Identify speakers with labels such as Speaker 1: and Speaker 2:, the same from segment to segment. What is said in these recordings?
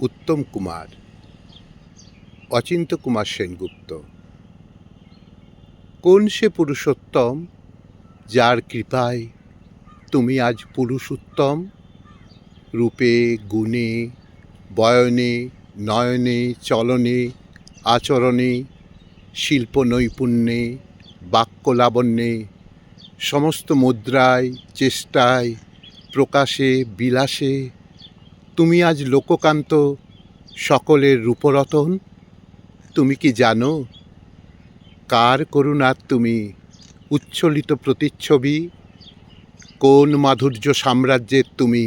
Speaker 1: উত্তম কুমার, অচিন্ত্য কুমার সেনগুপ্ত। কোন সে পুরুষোত্তম, যার কৃপায় তুমি আজ পুরুষোত্তম? রূপে, গুণে, বয়নে, নয়নে, চলনে, আচরণে, শিল্প নৈপুণ্যে, বাক্যলাবণ্যে, সমস্ত মুদ্রায়, চেষ্টায়, প্রকাশে, বিলাসে তুমি আজ লোককান্ত, সকলের রূপরতন। তুমি কি জানো কার করুণার তুমি উচ্ছ্বলিত প্রতিচ্ছবি? কোন মাধুর্য সাম্রাজ্যের তুমি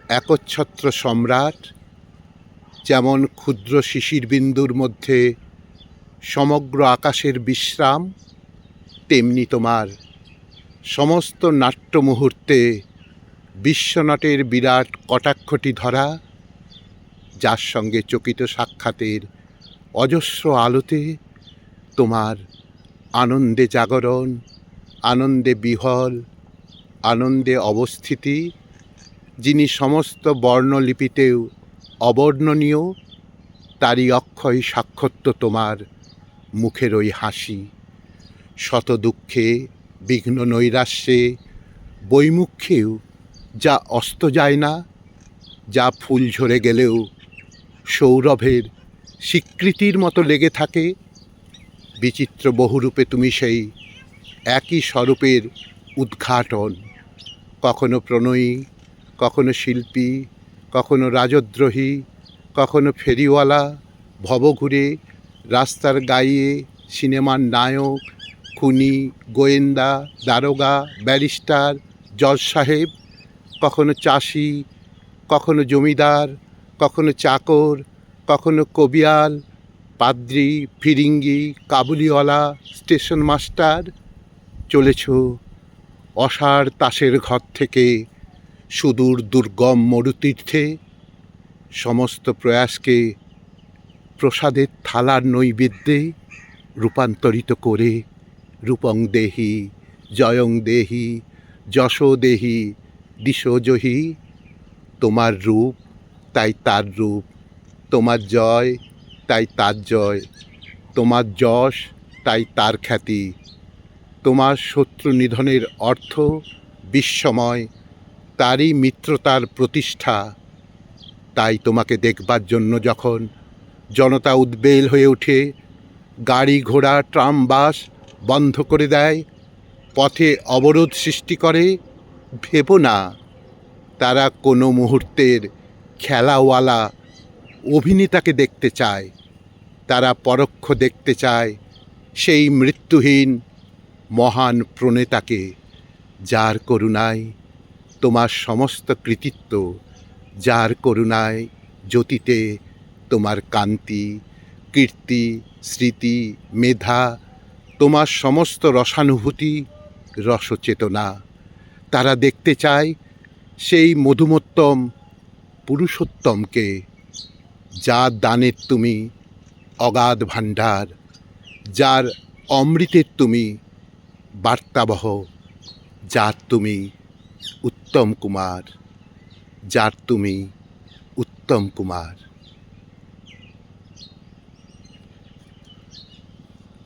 Speaker 1: একচ্ছত্র সম্রাট? যেমন ক্ষুদ্র শিশির বিন্দুর মধ্যে সমগ্র আকাশের বিশ্রাম, তেমনি তোমার সমস্ত নাট্য মুহূর্তে বিশ্বনাটের বিরাট কটাক্ষটি ধরা, যার সঙ্গে চকিত সাক্ষাতের অজস্র আলোতে তোমার আনন্দে জাগরণ, আনন্দে বিহল, আনন্দে অবস্থিতি, যিনি সমস্ত বর্ণলিপিতেও অবর্ণনীয়, তারই অক্ষয় সাক্ষাৎ তোমার মুখের ওই হাসি। শত দুঃখে, বিঘ্ন নৈরাশ্যে, বৈমুখ্যেও যা অস্ত যায় না, যা ফুল ঝরে গেলেও সৌরভের স্বীকৃতির মতো লেগে থাকে, বিচিত্র বহুরূপে তুমি সেই একই স্বরূপের উদ্ঘাটন। কখনো প্রণয়ী, কখনো শিল্পী, কখনো রাজদ্রোহী, কখনো ফেরিওয়ালা, ভবঘুরে, রাস্তার গাইয়ে, সিনেমার নায়ক, খুনি, গোয়েন্দা, দারোগা, ব্যারিস্টার, জজ সাহেব, কখনো চাষি, কখনো জমিদার, কখনো চাকর, কখনো কবিয়াল, পাদ্রী, ফিরিঙ্গি, কাবুলিওয়ালা, স্টেশন মাস্টার। চলেছ অসার তাসের ঘর থেকে সুদূর দুর্গম মরুতীর্থে, সমস্ত প্রয়াসকে প্রসাদের থালার নৈবেদ্যে রূপান্তরিত করে রূপং দেহি, জয়ং দেহি, যশো দেহি, দিশো জহি। তোমার রূপ তাই তার রূপ, তোমার জয় তাই তার জয়, তোমার যশ তাই তার খ্যাতি, তোমার শত্রু নিধনের অর্থ বিশ্বময়, তারই মিত্রতার প্রতিষ্ঠা। তাই তোমাকে দেখবার জন্য যখন জনতা উদ্বেল হয়ে ওঠে, গাড়ি ঘোড়া ট্রাম বাস বন্ধ করে দেয়, পথে অবরোধ সৃষ্টি করে, ভেবো না তারা কোনো মুহূর্তের খেলাওয়ালা অভিনেতাকে দেখতে চায়। তারা পরোক্ষ দেখতে চায় সেই মৃত্যুহীন মহান প্রণেতাকে, যার করুণায় তোমার সমস্ত কৃতিত্ব, যার করুণায় জ্যোতিতে তোমার কান্তি, কীর্তি, স্মৃতি, মেধা, তোমার সমস্ত রসানুভূতি, রসচেতনা। তারা দেখতে চায় সেই মধুমোত্তম পুরুষোত্তমকে, যার দানের তুমি অগাধ ভাণ্ডার, যার অমৃতের তুমি বার্তাবহ, যার তুমি উত্তম কুমার, যার তুমি উত্তম কুমার।